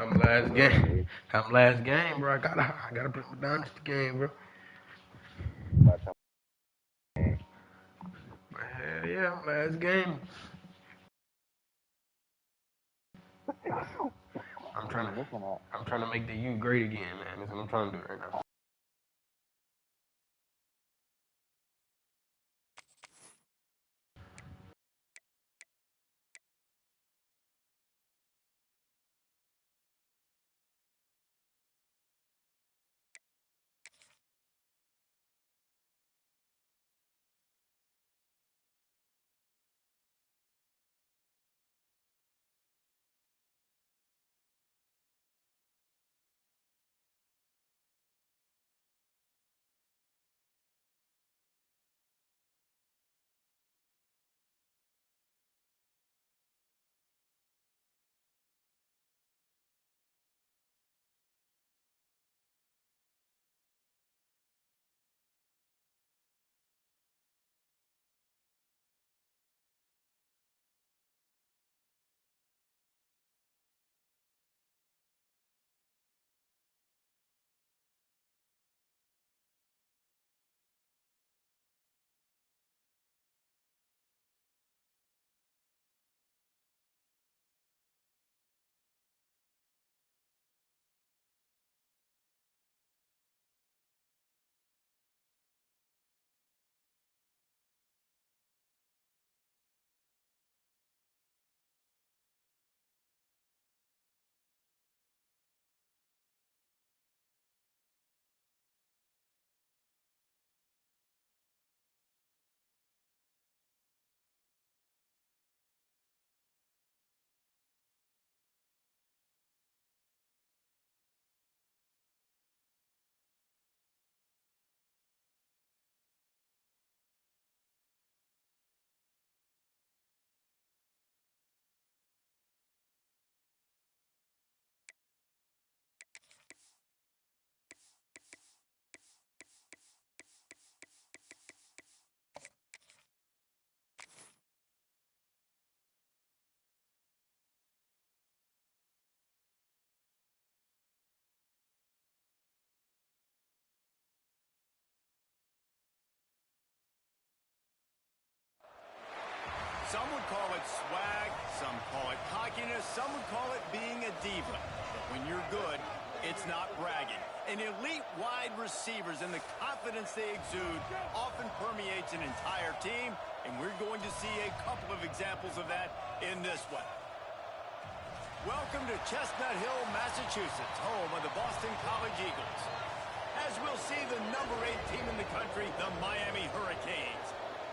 I'm last game. I'm last game, bro. I gotta put my dynasty game, bro. But hell yeah, I'm last game. I'm trying to I'm trying to make the U great again, man. That's what I'm trying to do right now. Some would call it swag, some call it cockiness, some would call it being a diva. But when you're good, it's not bragging. And elite wide receivers and the confidence they exude often permeates an entire team, and we're going to see a couple of examples of that in this one. Welcome to Chestnut Hill, Massachusetts, home of the Boston College Eagles. As we'll see, the number 8 team in the country, the Miami Hurricanes,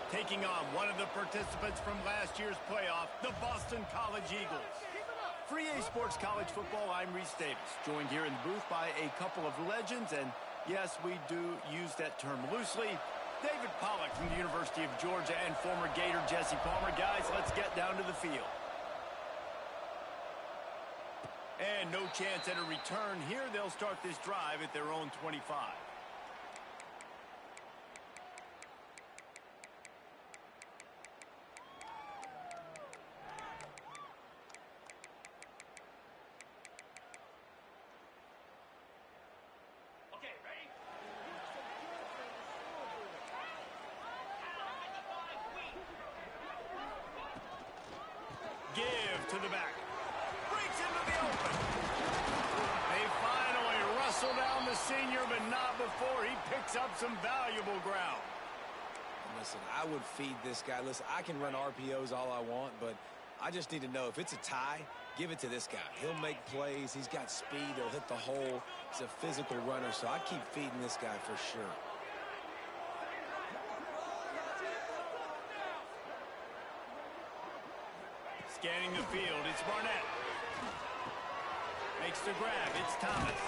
taking on one of the participants from last year's playoff, the Boston College Eagles. For EA Sports College Football, I'm Reese Davis, joined here in the booth by a couple of legends, and yes, we do use that term loosely. David Pollack from the University of Georgia and former Gator Jesse Palmer. Guys, let's get down to the field. And no chance at a return here. They'll start this drive at their own 25. Give to the back. Breaks into the open. They finally wrestle down the senior, but not before he picks up some valuable ground. Listen, I would feed this guy. Listen, I can run RPOs all I want, but I just need to know if it's a tie, give it to this guy. He'll make plays. He's got speed. He'll hit the hole. He's a physical runner, so I keep feeding this guy for sure. Scanning the field, it's Barnett. Makes the grab, it's Thomas.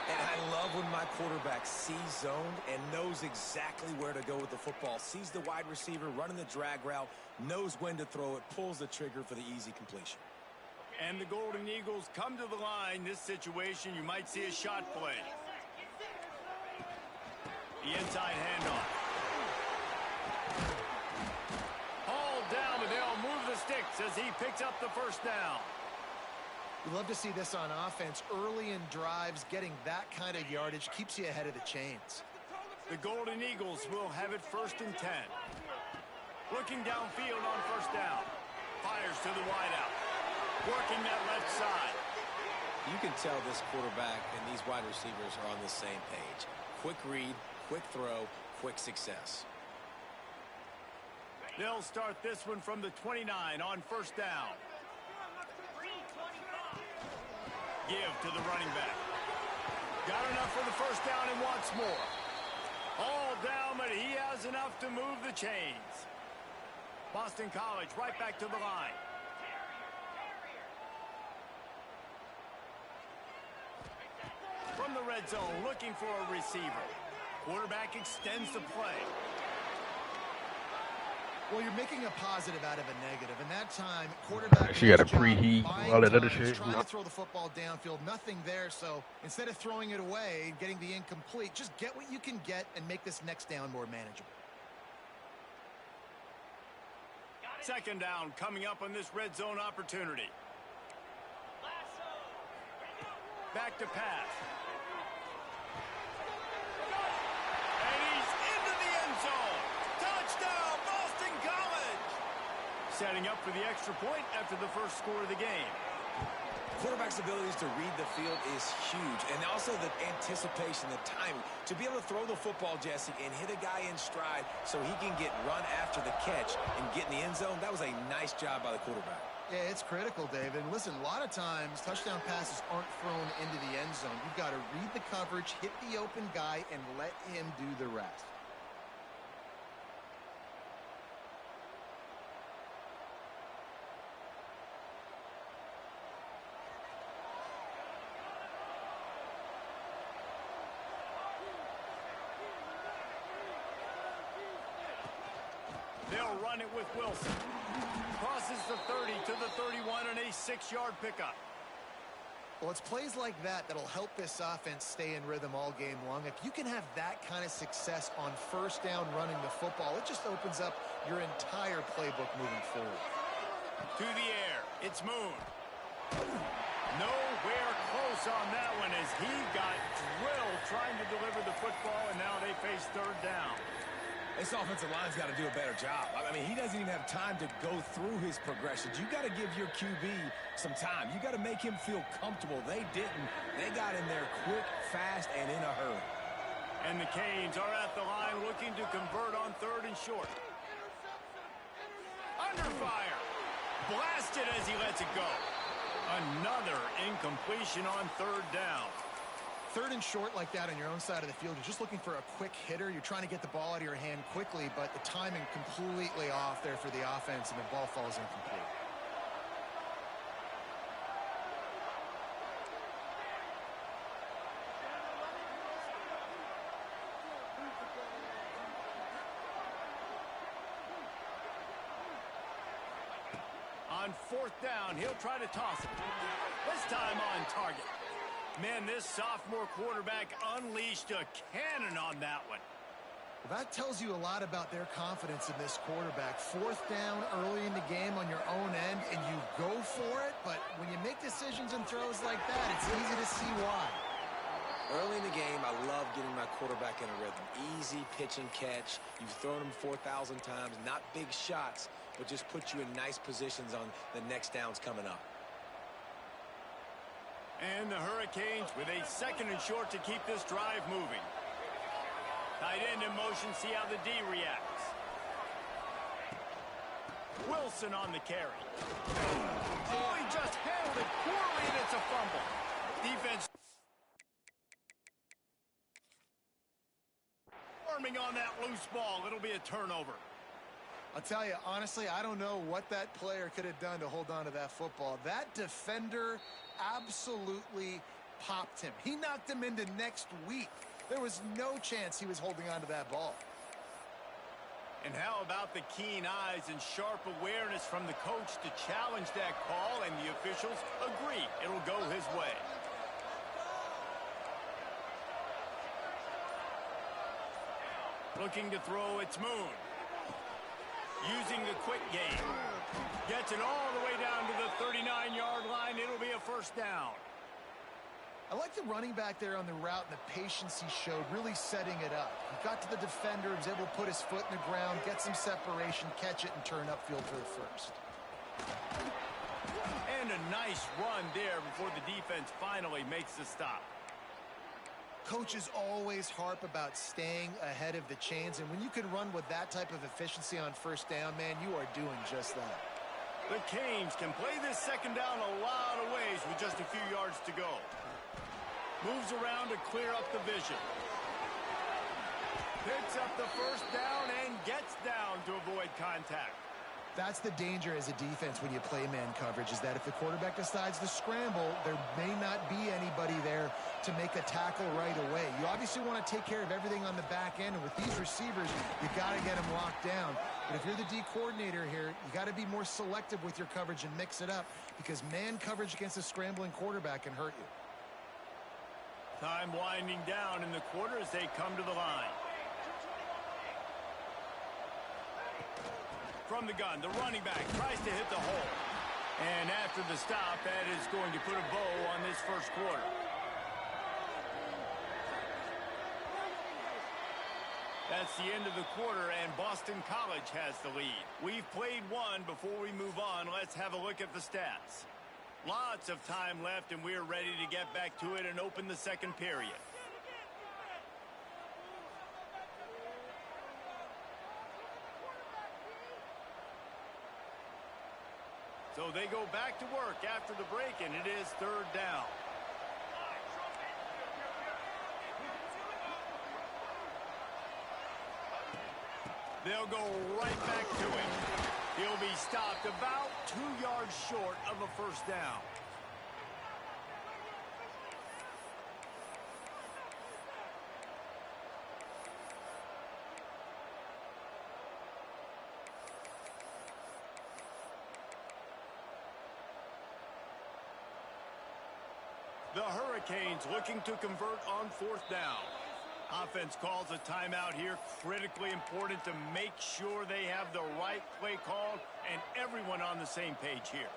And I love when my quarterback sees zoned and knows exactly where to go with the football. Sees the wide receiver running the drag route, knows when to throw it, pulls the trigger for the easy completion. And the Golden Eagles come to the line. This situation, you might see a shot play. The inside handoff. Hauled down, but they'll move the sticks as he picks up the first down. You love to see this on offense. Early in drives, getting that kind of yardage keeps you ahead of the chains. The Golden Eagles will have it 1st and 10. Looking downfield on 1st down. Fires to the wideout. Working that left side. You can tell this quarterback and these wide receivers are on the same page. Quick read, quick throw, quick success. They'll start this one from the 29 on 1st down. Give to the running back. Got enough for the 1st down and wants more. All down, but he has enough to move the chains. Boston College right back to the line. From the red zone, looking for a receiver. Quarterback extends the play. Well, you're making a positive out of a negative, and that time, quarterback. She got a preheat, all that other shit. Trying to throw the football downfield, nothing there. So instead of throwing it away, getting the incomplete, just get what you can get and make this next down more manageable. 2nd down coming up on this red zone opportunity. Back to pass. And he's into the end zone. Touchdown, Boston College. Setting up for the extra point after the first score of the game. Quarterback's abilities to read the field is huge, and also the anticipation, the timing. To be able to throw the football, Jesse, and hit a guy in stride so he can get run after the catch and get in the end zone, that was a nice job by the quarterback. Yeah, it's critical, David. And listen, a lot of times, touchdown passes aren't thrown into the end zone. You've got to read the coverage, hit the open guy, and let him do the rest. They'll run it with Wilson. Crosses the 30 to the 31 and a 6-yard pickup. Well, it's plays like that that'll help this offense stay in rhythm all game long. If you can have that kind of success on 1st down running the football, it just opens up your entire playbook moving forward. To the air, it's Moon. Nowhere close on that one as he got drilled trying to deliver the football, and now they face 3rd down. This offensive line's got to do a better job. I mean, he doesn't even have time to go through his progressions. You got to give your QB some time. You got to make him feel comfortable. They didn't. They got in there quick, fast, and in a hurry. And the Canes are at the line looking to convert on 3rd and short. Under fire. Blasted as he lets it go. Another incompletion on 3rd down. 3rd and short like that on your own side of the field, you're just looking for a quick hitter. You're trying to get the ball out of your hand quickly, but the timing completely off there for the offense, and the ball falls incomplete. On 4th down, he'll try to toss it. This time on target. Man, this sophomore quarterback unleashed a cannon on that one. Well, that tells you a lot about their confidence in this quarterback. 4th down early in the game on your own end, and you go for it, but when you make decisions and throws like that, it's easy to see why. Early in the game, I love getting my quarterback in a rhythm. Easy pitch and catch. You've thrown him 4,000 times. Not big shots, but just put you in nice positions on the next downs coming up. And the Hurricanes with a 2nd and short to keep this drive moving. Tight end in motion, see how the D reacts. Wilson on the carry. Oh, he just handled it poorly, and it's a fumble. Defense arming on that loose ball. It'll be a turnover. I'll tell you, honestly, I don't know what that player could have done to hold on to that football. That defender absolutely popped him. He knocked him into next week. There was no chance he was holding on to that ball. And how about the keen eyes and sharp awareness from the coach to challenge that call, and the officials agree it'll go his way. Looking to throw, it's Moon. Using the quick game. Gets it all the way down to the 39-yard line. It'll be a first down. I like the running back there on the route and the patience he showed, really setting it up. He got to the defender, was able to put his foot in the ground, get some separation, catch it, and turn upfield for the first. And a nice run there before the defense finally makes the stop. Coaches always harp about staying ahead of the chains, and when you can run with that type of efficiency on first down, man, you are doing just that. The Canes can play this second down a lot of ways with just a few yards to go. Moves around to clear up the vision. Picks up the first down and gets down to avoid contact. That's the danger as a defense when you play man coverage, is that if the quarterback decides to scramble, there may not be anybody there to make a tackle right away. You obviously want to take care of everything on the back end, and with these receivers, you got to get them locked down. But if you're the D coordinator here, you got to be more selective with your coverage and mix it up, because man coverage against a scrambling quarterback can hurt you. Time winding down in the quarter as they come to the line. From the gun, the running back tries to hit the hole. And after the stop, that is going to put a bow on this first quarter. That's the end of the quarter, and Boston College has the lead. We've played one. Before we move on, let's have a look at the stats. Lots of time left, and we're ready to get back to it and open the second period. So they go back to work after the break, and it is third down. They'll go right back to him. He'll be stopped about 2 yards short of a first down. The Hurricanes looking to convert on fourth down. Offense calls a timeout here. Critically important to make sure they have the right play called and everyone on the same page here.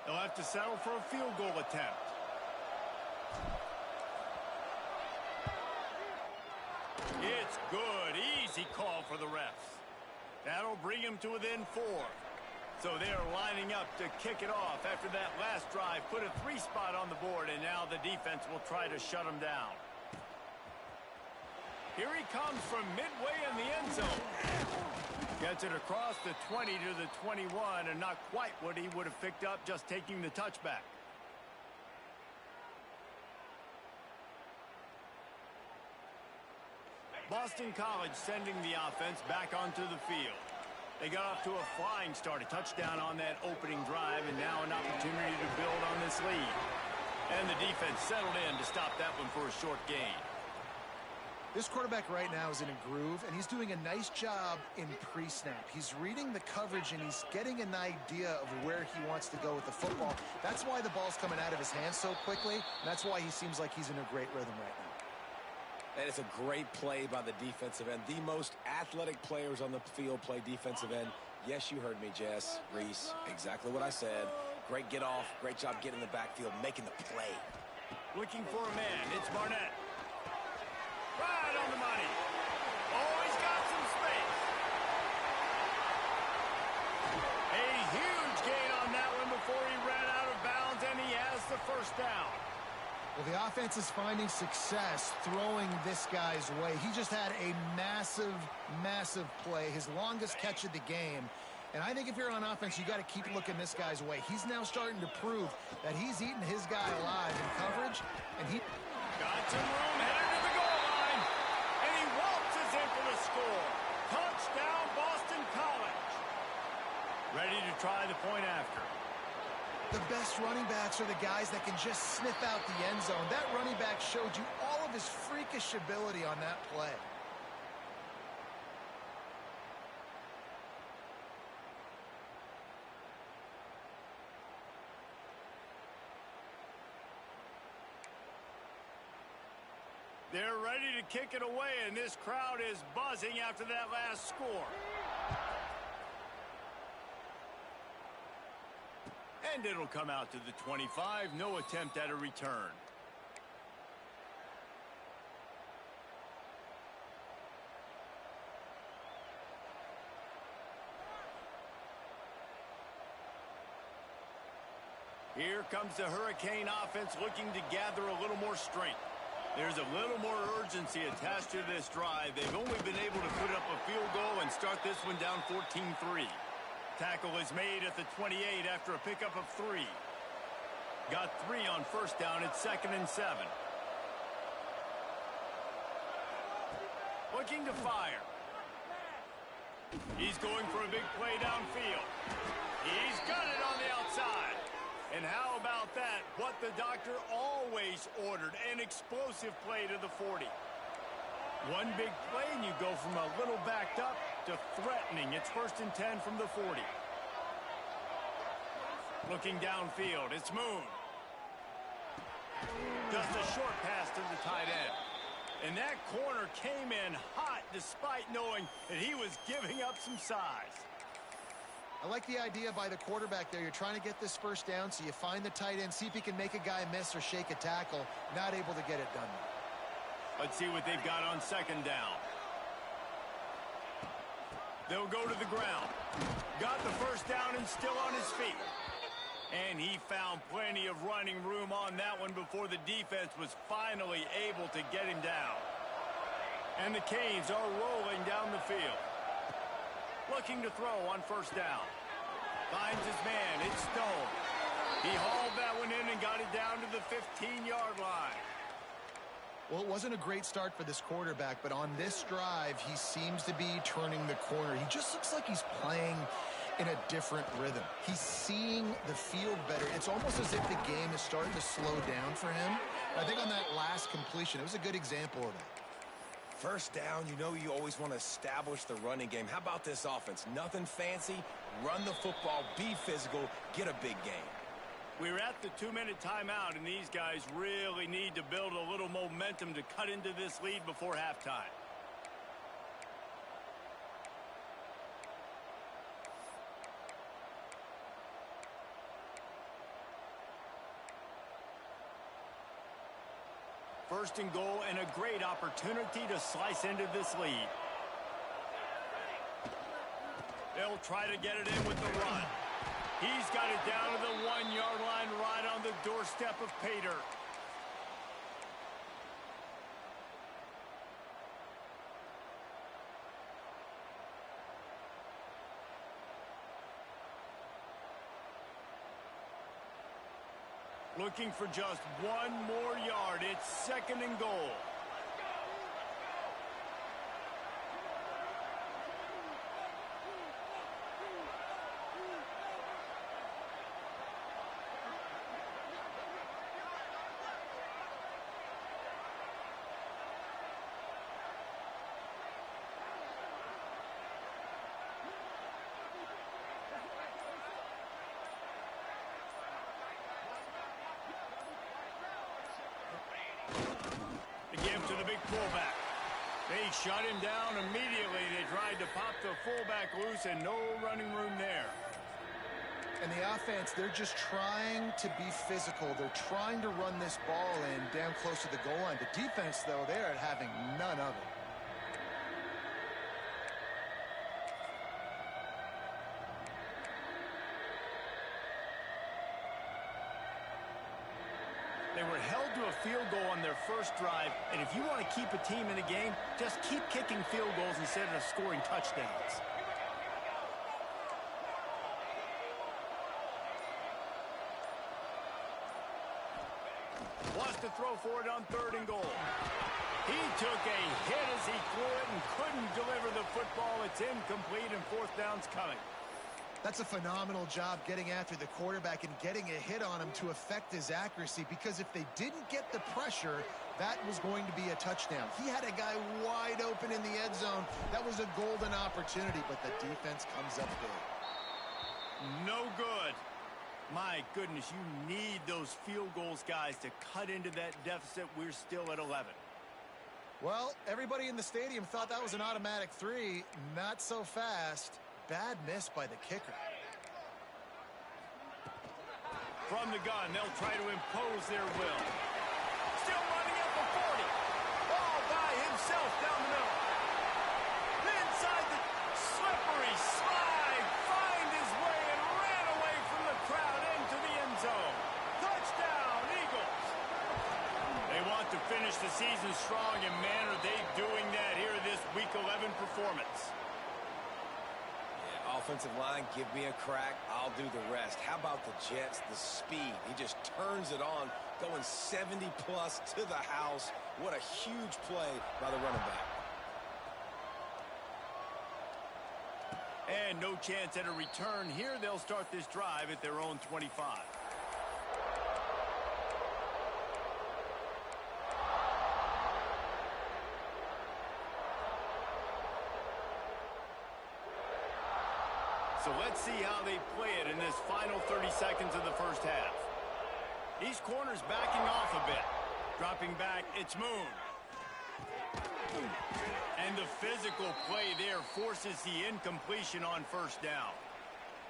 They'll have to settle for a field goal attempt. It's good. Easy call for the refs. That'll bring him to within 4. So they're lining up to kick it off after that last drive. Put a 3 spot on the board, and now the defense will try to shut him down. Here he comes from midway in the end zone. Gets it across the 20 to the 21, and not quite what he would have picked up just taking the touchback. Boston College sending the offense back onto the field. They got off to a flying start, a touchdown on that opening drive, and now an opportunity to build on this lead. And the defense settled in to stop that one for a short gain. This quarterback right now is in a groove, and he's doing a nice job in pre-snap. He's reading the coverage, and he's getting an idea of where he wants to go with the football. That's why the ball's coming out of his hands so quickly, and that's why he seems like he's in a great rhythm right now. That is a great play by the defensive end. The most athletic players on the field play defensive end. Yes, you heard me, Jess, Reese. Exactly what I said. Great get off. Great job getting in the backfield, making the play. Looking for a man. It's Barnett. Right on the money. Oh, he's got some space. A huge gain on that one before he ran out of bounds, and he has the first down. Well, the offense is finding success throwing this guy's way. He just had a massive, massive play, his longest catch of the game. And I think if you're on offense, you got to keep looking this guy's way. He's now starting to prove that he's eating his guy alive in coverage. And he got some room headed to the goal line. And he waltzes in for the score. Touchdown, Boston College. Ready to try the point after. The best running backs are the guys that can just sniff out the end zone. That running back showed you all of his freakish ability on that play. They're ready to kick it away, and this crowd is buzzing after that last score. And it'll come out to the 25. No attempt at a return. Here comes the Hurricane offense looking to gather a little more strength. There's a little more urgency attached to this drive. They've only been able to put up a field goal and start this one down 14-3. Tackle is made at the 28 after a pickup of 3. Got 3 on first down. It's 2nd and 7. Looking to fire. He's going for a big play downfield. He's got it on the outside. And how about that? What the doctor always ordered, an explosive play to the 40. One big play and you go from a little backed up to threatening. It's 1st and 10 from the 40. Looking downfield, it's Moon. Just a short pass to the tight end. And that corner came in hot despite knowing that he was giving up some size. I like the idea by the quarterback there. You're trying to get this first down, so you find the tight end, see if he can make a guy miss or shake a tackle. Not able to get it done. Let's see what they've got on 2nd down. They'll go to the ground. Got the first down and still on his feet. And he found plenty of running room on that one before the defense was finally able to get him down. And the Canes are rolling down the field. Looking to throw on first down. Finds his man. It's Stone. He hauled that one in and got it down to the 15-yard line. Well, it wasn't a great start for this quarterback, but on this drive, he seems to be turning the corner. He just looks like he's playing in a different rhythm. He's seeing the field better. It's almost as if the game is starting to slow down for him. I think on that last completion, it was a good example of that. First down, you know you always want to establish the running game. How about this offense? Nothing fancy. Run the football, be physical, get a big game. We're at the 2-minute timeout, and these guys really need to build a little momentum to cut into this lead before halftime. First and goal, and a great opportunity to slice into this lead. They'll try to get it in with the run. He's got it down to the 1-yard line right on the doorstep of Pater. Looking for just 1 more yard. It's 2nd and goal. To the big fullback. They shut him down immediately. They tried to pop the fullback loose and no running room there. And the offense, they're just trying to be physical. They're trying to run this ball in down close to the goal line. The defense, though, they're having none of it. They were held to a field goal on their first drive, and if you want to keep a team in a game, just keep kicking field goals instead of scoring touchdowns. Wants to throw for it on 3rd and goal. He took a hit as he threw it and couldn't deliver the football. It's incomplete, and 4th down's coming. That's a phenomenal job getting after the quarterback and getting a hit on him to affect his accuracy, because if they didn't get the pressure, that was going to be a touchdown. He had a guy wide open in the end zone. That was a golden opportunity, but the defense comes up big. No good. My goodness, you need those field goals, guys, to cut into that deficit. We're still at 11. Well, everybody in the stadium thought that was an automatic three. Not so fast. Bad miss by the kicker. From the gun, they'll try to impose their will. Still running at the 40. All by himself down the middle. Inside the slippery slide. Find his way and ran away from the crowd into the end zone. Touchdown, Eagles. They want to finish the season strong, and man, are they doing that here in this Week 11 performance. Offensive line, give me a crack. I'll do the rest. How about the Jets? The speed. He just turns it on, going 70-plus to the house. What a huge play by the running back. And no chance at a return here. They'll start this drive at their own 25. So let's see how they play it in this final 30 seconds of the first half. These corners backing off a bit. Dropping back, it's Moon. And the physical play there forces the incompletion on first down.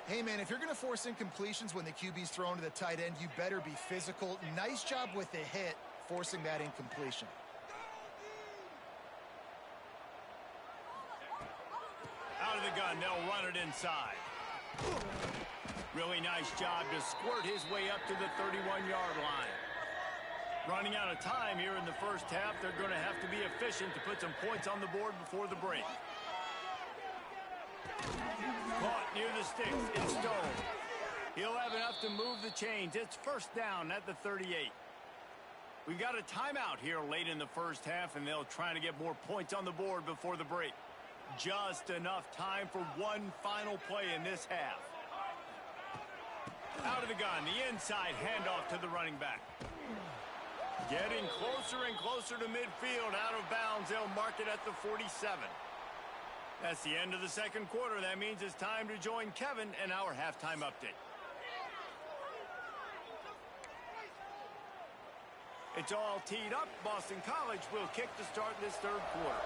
Hey, man, if you're going to force incompletions when the QB's thrown to the tight end, you better be physical. Nice job with the hit, forcing that incompletion. Out of the gun, they'll run it inside. Really nice job to squirt his way up to the 31-yard line. Running out of time here in the first half, they're going to have to be efficient to put some points on the board before the break. Caught near the sticks. It's Stone. He'll have enough to move the chains. It's first down at the 38. We've got a timeout here late in the first half, and they'll try to get more points on the board before the break. Just enough time for one final play in this half. Out of the gun, the inside handoff to the running back. Getting closer and closer to midfield. Out of bounds, they'll mark it at the 47. That's the end of the second quarter. That means it's time to join Kevin and our halftime update. It's all teed up. Boston College will kick to start this third quarter.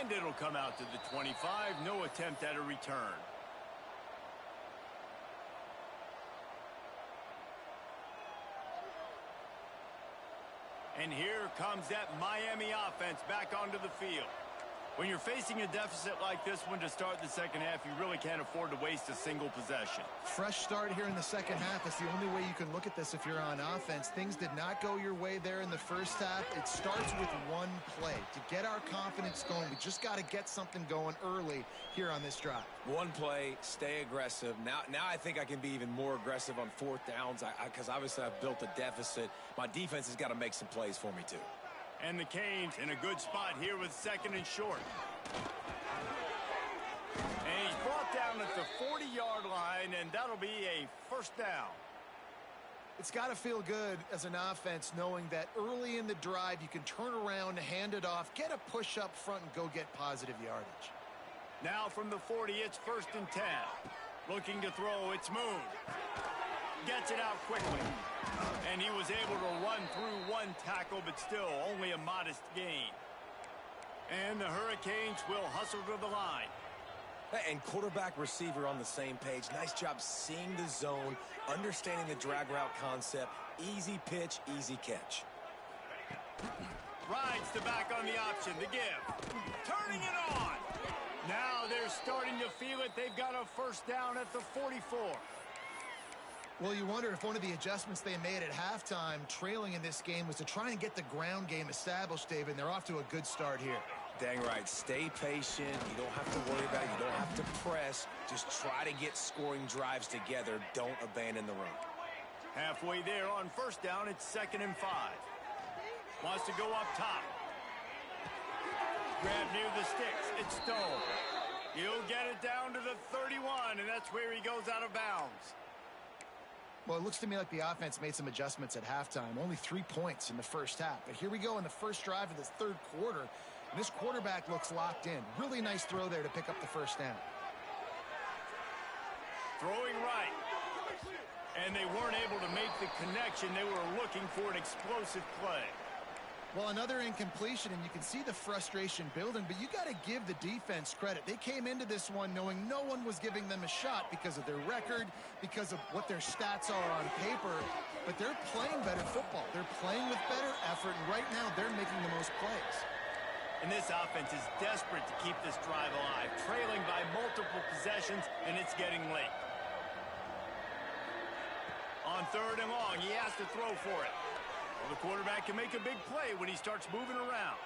And it'll come out to the 25. No attempt at a return. And here comes that Miami offense back onto the field. When you're facing a deficit like this one to start the second half, you really can't afford to waste a single possession. Fresh start here in the second half. That's the only way you can look at this if you're on offense. Things did not go your way there in the first half. It starts with one play. To get our confidence going, we just got to get something going early here on this drive. One play, stay aggressive. Now I think I can be even more aggressive on fourth downs because obviously I've built a deficit. My defense has got to make some plays for me too. And the Canes in a good spot here with second and short. And he's brought down at the 40-yard line, and that'll be a first down. It's got to feel good as an offense knowing that early in the drive you can turn around, hand it off, get a push up front, and go get positive yardage. Now from the 40, it's first and 10. Looking to throw, it's Moon. Gets it out quickly. And he was able to run through one tackle, but still only a modest gain. And the Hurricanes will hustle to the line. And quarterback receiver on the same page. Nice job seeing the zone, understanding the drag route concept. Easy pitch, easy catch. Rides the back on the option, the give. Turning it on. Now they're starting to feel it. They've got a first down at the 44. Well, you wonder if one of the adjustments they made at halftime, trailing in this game, was to try and get the ground game established, David, and they're off to a good start here. Dang right. Stay patient. You don't have to worry about it. You don't have to press. Just try to get scoring drives together. Don't abandon the run. Halfway there on first down, it's 2nd and 5. Wants to go up top. Grab near the sticks. It's Stone. He'll get it down to the 31, and that's where he goes out of bounds. Well, it looks to me like the offense made some adjustments at halftime. Only 3 points in the first half. But here we go in the first drive of this third quarter. And this quarterback looks locked in. Really nice throw there to pick up the first down. Throwing right. And they weren't able to make the connection. They were looking for an explosive play. Well, another incompletion, and you can see the frustration building, but you got to give the defense credit. They came into this one knowing no one was giving them a shot because of their record, because of what their stats are on paper, but they're playing better football. They're playing with better effort, and right now they're making the most plays. And this offense is desperate to keep this drive alive, trailing by multiple possessions, and it's getting late. On 3rd and long, he has to throw for it. Well, the quarterback can make a big play when he starts moving around.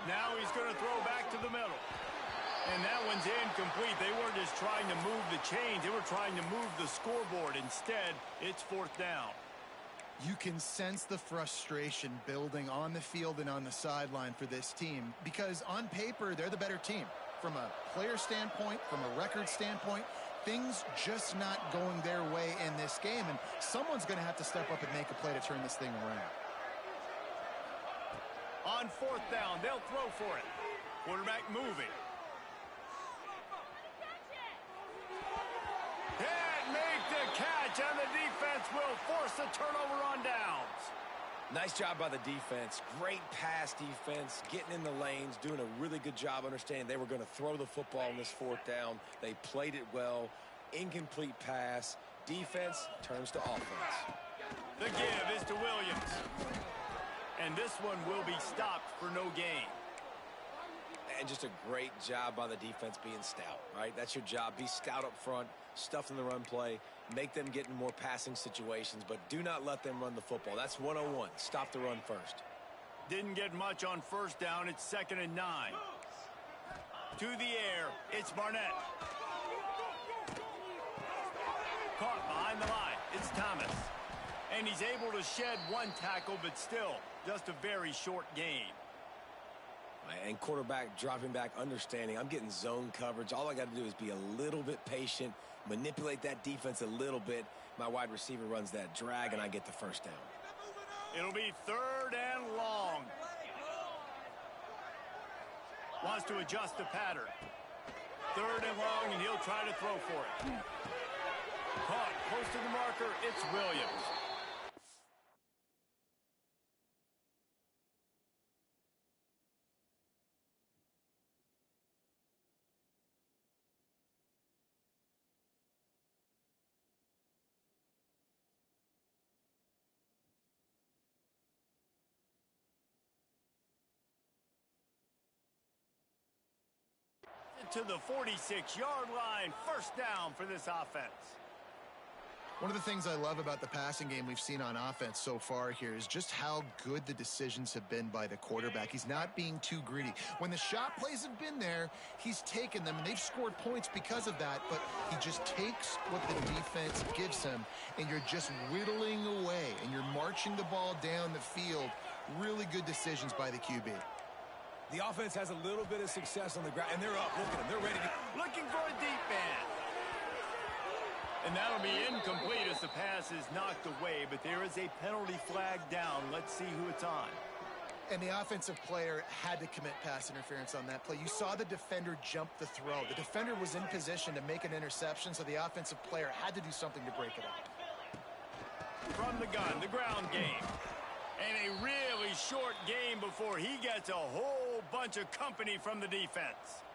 Now he's going to throw back to the middle. And that one's incomplete. They weren't just trying to move the chains. They were trying to move the scoreboard. Instead, it's 4th down. You can sense the frustration building on the field and on the sideline for this team because on paper, they're the better team. From a player standpoint, from a record standpoint, things just not going their way in this game, and someone's going to have to step up and make a play to turn this thing around. On 4th down, they'll throw for it. Quarterback moving. Can't make the catch, and the defense will force a turnover on downs. Nice job by the defense. Great pass defense, getting in the lanes, doing a really good job understanding they were going to throw the football on this 4th down. They played it well. Incomplete pass. Defense turns to offense. The give is to Williams. And this one will be stopped for no gain. And just a great job by the defense being stout, right? That's your job. Be stout up front, stuff in the run play, make them get in more passing situations, but do not let them run the football. That's 101. Stop the run first. Didn't get much on 1st down. It's 2nd and 9. To the air, it's Barnett. Caught behind the line. It's Thomas. And he's able to shed one tackle, but still just a very short gain. And quarterback dropping back, understanding I'm getting zone coverage. All I got to do is be a little bit patient, manipulate that defense a little bit. My wide receiver runs that drag, and I get the 1st down. It'll be 3rd and long. Wants to adjust the pattern. 3rd and long, and he'll try to throw for it. Caught close to the marker. It's Williams. To the 46-yard line. 1st down for this offense. One of the things I love about the passing game we've seen on offense so far here is just how good the decisions have been by the quarterback. He's not being too greedy. When the shot plays have been there, he's taken them, and they've scored points because of that, but he just takes what the defense gives him, and you're just whittling away, and you're marching the ball down the field. Really good decisions by the QB. The offense has a little bit of success on the ground, and they're up. Look at them. They're ready to... Looking for a deep man. And that'll be incomplete as the pass is knocked away, but there is a penalty flag down. Let's see who it's on. And the offensive player had to commit pass interference on that play. You saw the defender jump the throw. The defender was in position to make an interception, so the offensive player had to do something to break it up. From the gun, the ground game. And a really short game before he gets a whole bunch of company from the defense.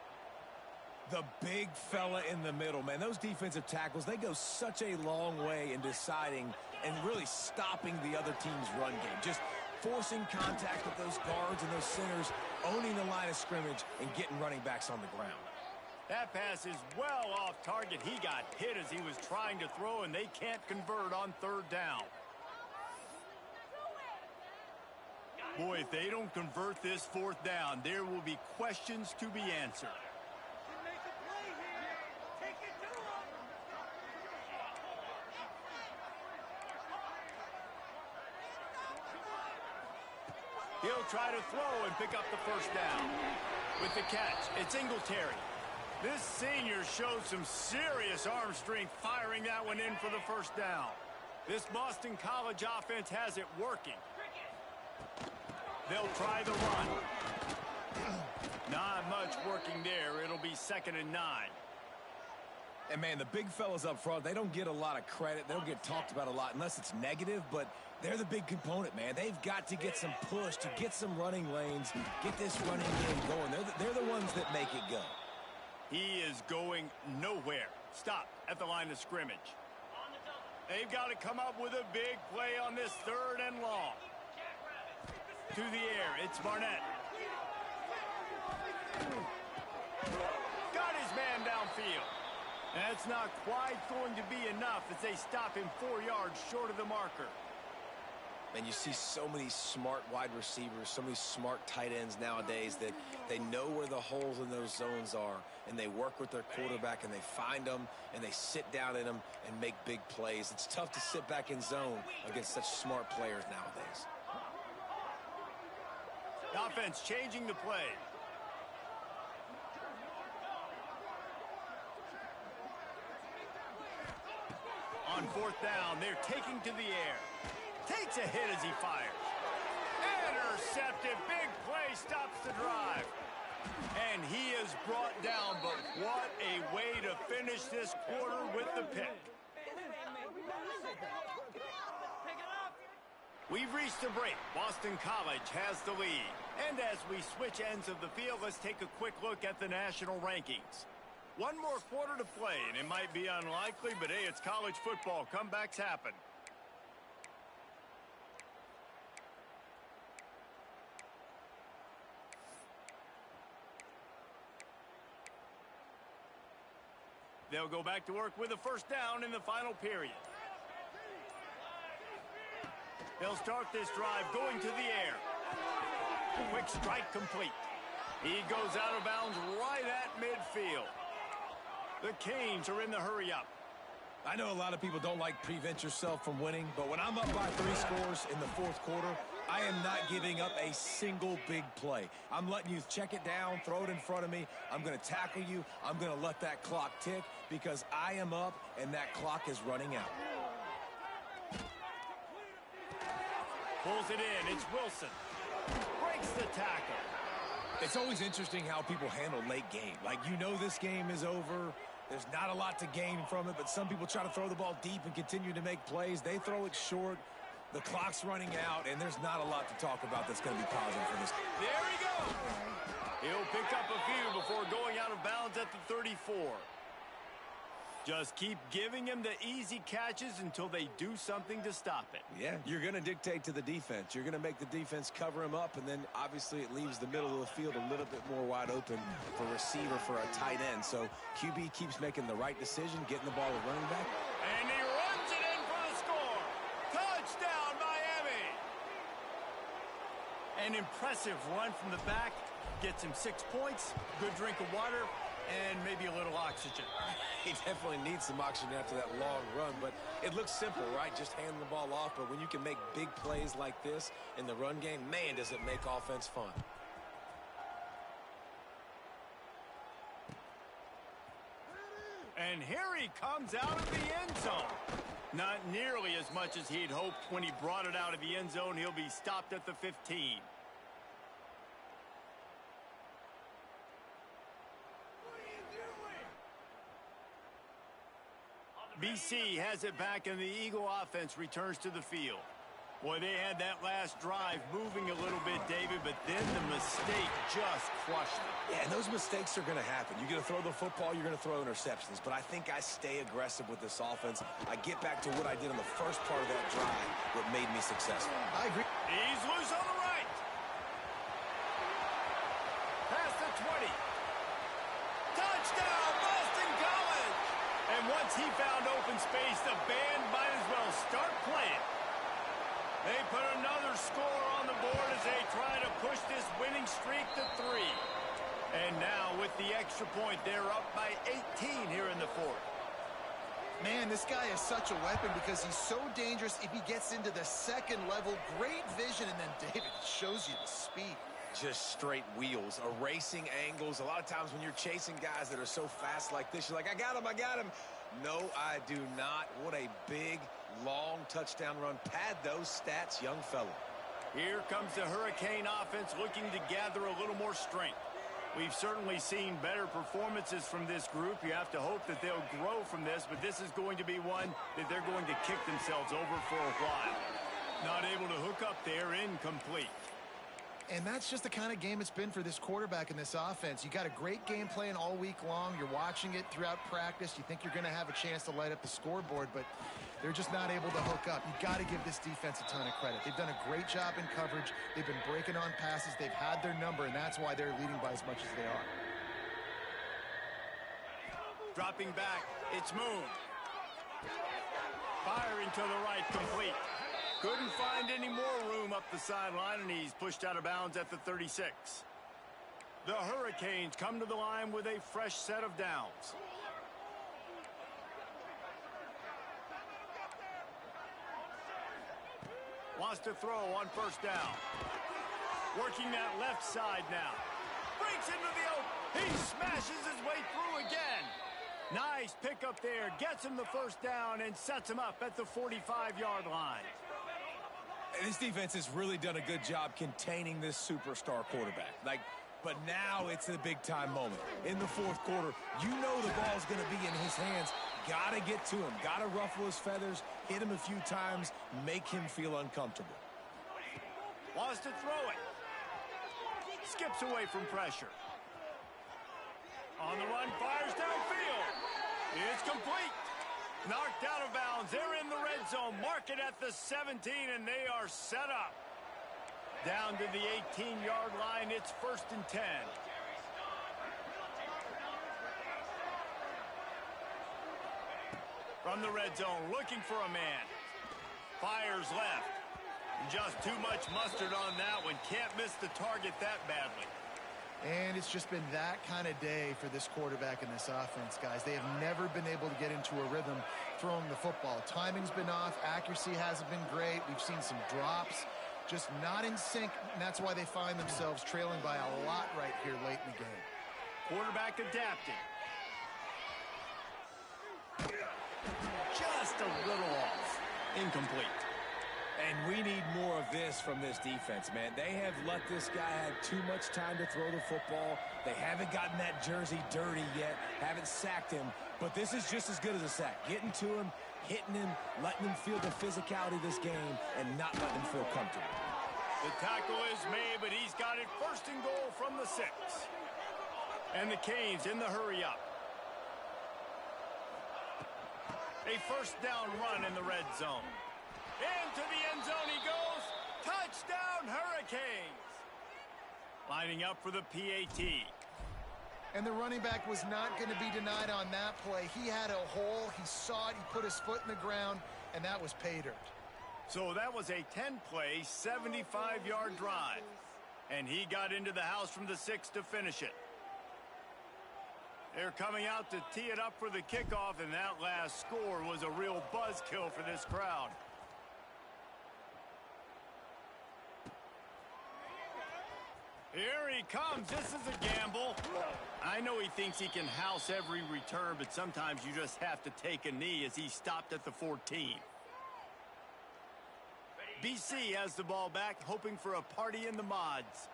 The big fella in the middle, man. Those defensive tackles, they go such a long way in deciding and really stopping the other team's run game. Just forcing contact with those guards and those centers, owning the line of scrimmage, and getting running backs on the ground. That pass is well off target. He got hit as he was trying to throw, and they can't convert on 3rd down. Boy, if they don't convert this 4th down, there will be questions to be answered. He'll try to throw and pick up the 1st down. With the catch, it's Singletary. This senior showed some serious arm strength firing that one in for the 1st down. This Boston College offense has it working. They'll try the run. Not much working there. It'll be 2nd and 9. And, man, the big fellas up front, they don't get a lot of credit. They don't get talked about a lot unless it's negative, but they're the big component, man. They've got to get some push, to get some running lanes, get this running game going. They're the ones that make it go. He is going nowhere. Stop at the line of scrimmage. They've got to come up with a big play on this 3rd and long. To the air, it's Barnett. Got his man downfield. That's not quite going to be enough as they stop him 4 yards short of the marker. And you see so many smart wide receivers, so many smart tight ends nowadays that they know where the holes in those zones are, and they work with their quarterback, and they find them, and they sit down in them and make big plays. It's tough to sit back in zone against such smart players nowadays. Offense changing the play. On 4th down, they're taking to the air. Takes a hit as he fires. Intercepted. Big play stops the drive. And he is brought down, but what a way to finish this quarter with the pick. We've reached a break. Boston College has the lead. And as we switch ends of the field, let's take a quick look at the national rankings. One more quarter to play, and it might be unlikely, but hey, it's college football. Comebacks happen. They'll go back to work with a 1st down in the final period. They'll start this drive going to the air. Quick strike complete. He goes out of bounds right at midfield. The Canes are in the hurry-up. I know a lot of people don't like prevent yourself from winning, but when I'm up by 3 scores in the 4th quarter, I am not giving up a single big play. I'm letting you check it down, throw it in front of me. I'm going to tackle you. I'm going to let that clock tick because I am up and that clock is running out. Pulls it in. It's Wilson. Breaks the tackle. It's always interesting how people handle late game. Like, you know this game is over. There's not a lot to gain from it, but some people try to throw the ball deep and continue to make plays. They throw it short. The clock's running out, and there's not a lot to talk about that's going to be positive for this. There he goes. He'll pick up a few before going out of bounds at the 34. Just keep giving him the easy catches until they do something to stop it. Yeah, you're going to dictate to the defense. You're going to make the defense cover him up, and then obviously it leaves the middle of the field a little bit more wide open for receiver for a tight end. So QB keeps making the right decision, getting the ball to running back. And he runs it in for the score. Touchdown, Miami. An impressive run from the back. Gets him 6 points, good drink of water, and maybe a little oxygen. He definitely needs some oxygen after that long run, but it looks simple, right? Just handing the ball off, but when you can make big plays like this in the run game, man, does it make offense fun. And here he comes out of the end zone. Not nearly as much as he'd hoped when he brought it out of the end zone. He'll be stopped at the 15. BC has it back, and the Eagle offense returns to the field. Boy, they had that last drive moving a little bit, David, but then the mistake just crushed them. Yeah, and those mistakes are going to happen. You're going to throw the football, you're going to throw interceptions, but I think I stay aggressive with this offense. I get back to what I did on the first part of that drive that made me successful. I agree. He's loose on the right. Past the 20. Touchdown, Boston College! And once he found open space, the band might as well start playing. They put another score on the board as they try to push this winning streak to 3. And now with the extra point, they're up by 18 here in the 4th. Man, this guy is such a weapon because he's so dangerous if he gets into the second level. Great vision, and then David shows you the speed. Just straight wheels, erasing angles. A lot of times when you're chasing guys that are so fast like this, you're like, I got him, I got him. No, I do not. What a big, long touchdown run. Pad those stats, young fella. Here comes the Hurricane offense looking to gather a little more strength. We've certainly seen better performances from this group. You have to hope that they'll grow from this, but this is going to be one that they're going to kick themselves over for a while. Not able to hook up there, incomplete. And that's just the kind of game it's been for this quarterback in this offense. You got a great game plan all week long. You're watching it throughout practice. You think you're going to have a chance to light up the scoreboard, but they're just not able to hook up. You got to give this defense a ton of credit. They've done a great job in coverage. They've been breaking on passes. They've had their number, and that's why they're leading by as much as they are. Dropping back, it's Moon. Firing to the right, complete. Couldn't find any more room up the sideline, and he's pushed out of bounds at the 36. The Hurricanes come to the line with a fresh set of downs. Wants to throw on first down. Working that left side now. Breaks into the open. He smashes his way through again. Nice pickup there. Gets him the first down and sets him up at the 45-yard line. This defense has really done a good job containing this superstar quarterback. But now it's a big-time moment. In the fourth quarter, you know the ball's going to be in his hands. Got to get to him. Got to ruffle his feathers, hit him a few times, make him feel uncomfortable. Wants to throw it. Skips away from pressure. On the run, fires downfield. It's complete. Knocked out of bounds. They're in the red zone. Mark it at the 17, and they are set up. Down to the 18-yard line. It's 1st and 10. From the red zone, looking for a man. Fires left. Just too much mustard on that one. Can't miss the target that badly. And it's just been that kind of day for this quarterback in this offense, guys. They have never been able to get into a rhythm throwing the football. Timing's been off. Accuracy hasn't been great. We've seen some drops. Just not in sync, and that's why they find themselves trailing by a lot right here late in the game. Quarterback adapting. Just a little off. Incomplete. And we need more of this from this defense, man. They have let this guy have too much time to throw the football. They haven't gotten that jersey dirty yet, haven't sacked him. But this is just as good as a sack. Getting to him, hitting him, letting him feel the physicality of this game, and not letting him feel comfortable. The tackle is made, but he's got it 1st and goal from the 6. And the Canes in the hurry up. A 1st down run in the red zone. Into the end zone he goes. Touchdown, Hurricanes. Lining up for the PAT. And the running back was not going to be denied on that play. He had a hole. He saw it. He put his foot in the ground, and that was pay dirt. So that was a 10-play, 75-yard drive. And he got into the house from the 6 to finish it. They're coming out to tee it up for the kickoff, and that last score was a real buzzkill for this crowd. Here he comes. This is a gamble. I know he thinks he can house every return, but sometimes you just have to take a knee as he stopped at the 14. BC has the ball back, hoping for a party in the mods.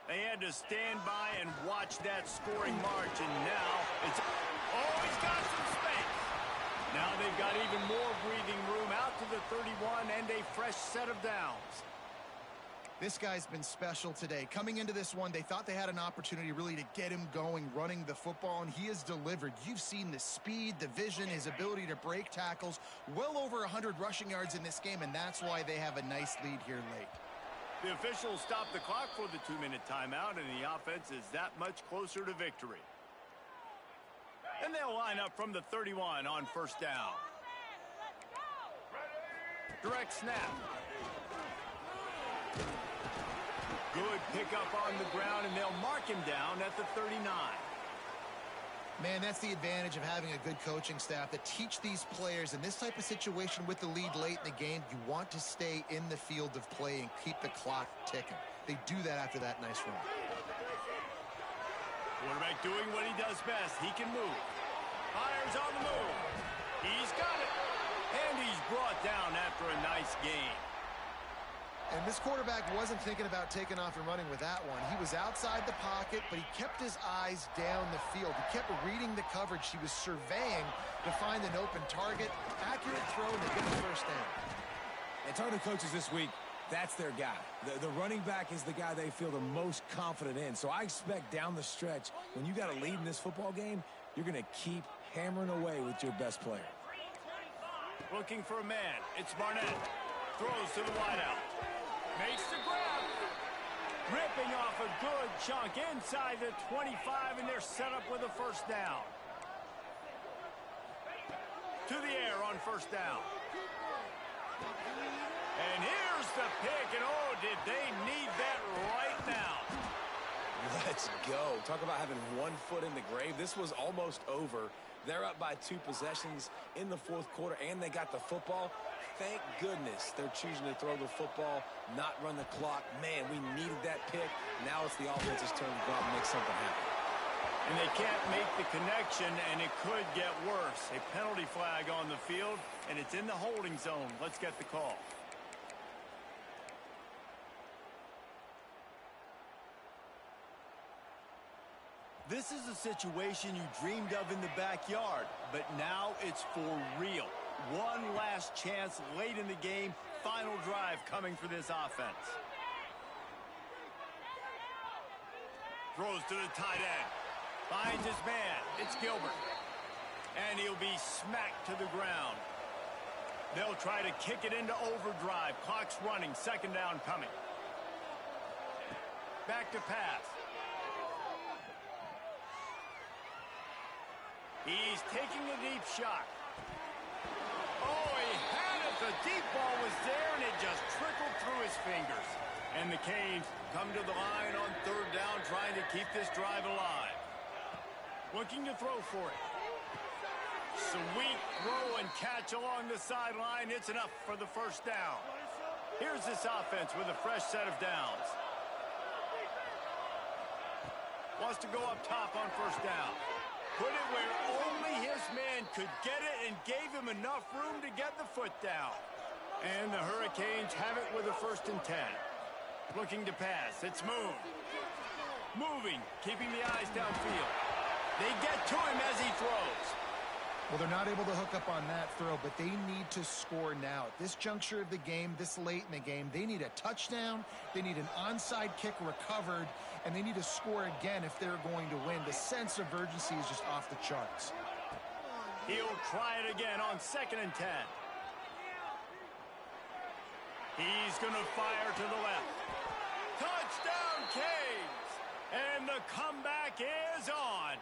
They had to stand by and watch that scoring march, and now it's... Oh, he's got some space. Now they've got even more breathing room out to the 31 and a fresh set of downs. This guy's been special today. Coming into this one, they thought they had an opportunity really to get him going, running the football, and he has delivered. You've seen the speed, the vision, his ability to break tackles. Well over 100 rushing yards in this game, and that's why they have a nice lead here late. The officials stopped the clock for the 2-minute timeout, and the offense is that much closer to victory. And they'll line up from the 31 on 1st down. Direct snap. Good pickup on the ground, and they'll mark him down at the 39. Man, that's the advantage of having a good coaching staff that teach these players in this type of situation with the lead late in the game. You want to stay in the field of play and keep the clock ticking. They do that after that nice run. Quarterback doing what he does best. He can move. Fires on the move. He's got it. And he's brought down after a nice game. And this quarterback wasn't thinking about taking off and running with that one. He was outside the pocket, but he kept his eyes down the field. He kept reading the coverage. He was surveying to find an open target. Accurate throw, and they get the first down. And talking to coaches this week, that's their guy. The running back is the guy they feel the most confident in. So I expect down the stretch, when you got a lead in this football game, you're going to keep hammering away with your best player. Looking for a man. It's Barnett. Throws to the wideout. Makes the grab. Ripping off a good chunk inside the 25, and they're set up with a first down. To the air on first down. And here's the pick, and oh, did they need that right now. Let's go. Talk about having 1 foot in the grave. This was almost over. They're up by 2 possessions in the fourth quarter, and they got the football. Thank goodness they're choosing to throw the football, not run the clock. Man, we needed that pick. Now it's the offense's turn to go out and make something happen. And they can't make the connection, and it could get worse. A penalty flag on the field, and it's in the holding zone. Let's get the call. This is a situation you dreamed of in the backyard, but now it's for real. One last chance late in the game. Final drive coming for this offense. Throws to the tight end. Finds his man. It's Gilbert. And he'll be smacked to the ground. They'll try to kick it into overdrive. Clock's running. Second down coming. Back to pass. He's taking a deep shot. Oh, he had it. The deep ball was there, and it just trickled through his fingers. And the Canes come to the line on third down, trying to keep this drive alive. Looking to throw for it. Sweet throw and catch along the sideline. It's enough for the first down. Here's this offense with a fresh set of downs. Wants to go up top on first down. Put it where only his man could get it and gave him enough room to get the foot down. And the Hurricanes have it with a 1st and 10. Looking to pass. It's Moon. Moving, keeping the eyes downfield. They get to him as he throws. Well, they're not able to hook up on that throw, but they need to score now. At this juncture of the game, this late in the game, they need a touchdown, they need an onside kick recovered, and they need to score again if they're going to win. The sense of urgency is just off the charts. He'll try it again on 2nd and 10. He's going to fire to the left. Touchdown, Canes! And the comeback is on.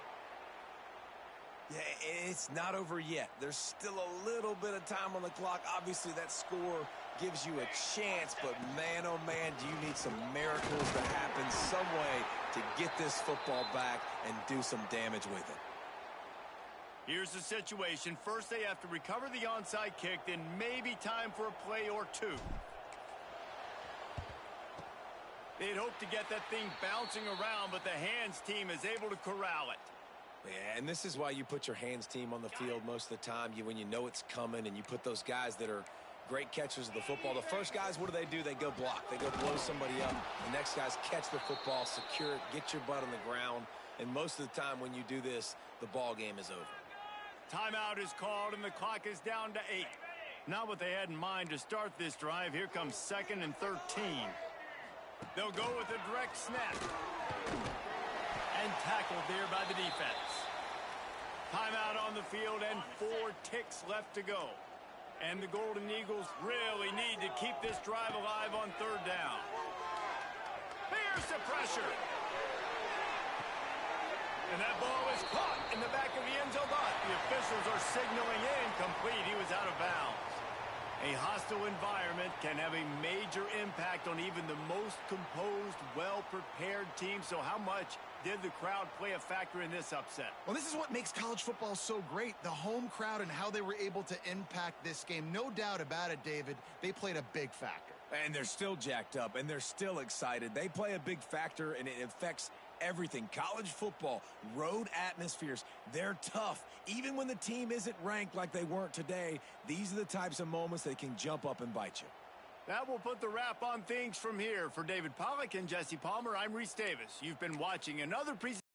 Yeah, it's not over yet. There's still a little bit of time on the clock. Obviously, that score gives you a chance, but man, oh man, do you need some miracles to happen some way to get this football back and do some damage with it. Here's the situation. First, they have to recover the onside kick, then maybe time for a play or two. They'd hope to get that thing bouncing around, but the hands team is able to corral it. Yeah, and this is why you put your hands team on the field most of the time. When you know it's coming, and you put those guys that are great catchers of the football. The first guys, what do? They go block. They go blow somebody up. The next guys catch the football, secure it, get your butt on the ground. And most of the time when you do this, the ball game is over. Timeout is called, and the clock is down to 8. Not what they had in mind to start this drive. Here comes 2nd and 13. They'll go with a direct snap. And tackled there by the defense. Timeout on the field and 4 ticks left to go. And the Golden Eagles really need to keep this drive alive on third down. Here's the pressure. And that ball is caught in the back of the end zone, but the officials are signaling incomplete. He was out of bounds. A hostile environment can have a major impact on even the most composed, well-prepared team. So how much did the crowd play a factor in this upset? Well, this is what makes college football so great, the home crowd and how they were able to impact this game. No doubt about it, David, they played a big factor. And they're still jacked up, and they're still excited. They play a big factor, and it affects everything. College football, road atmospheres, they're tough. Even when the team isn't ranked like they weren't today, these are the types of moments that can jump up and bite you. That will put the wrap on things from here. For David Pollack and Jesse Palmer, I'm Reese Davis. You've been watching another presentation.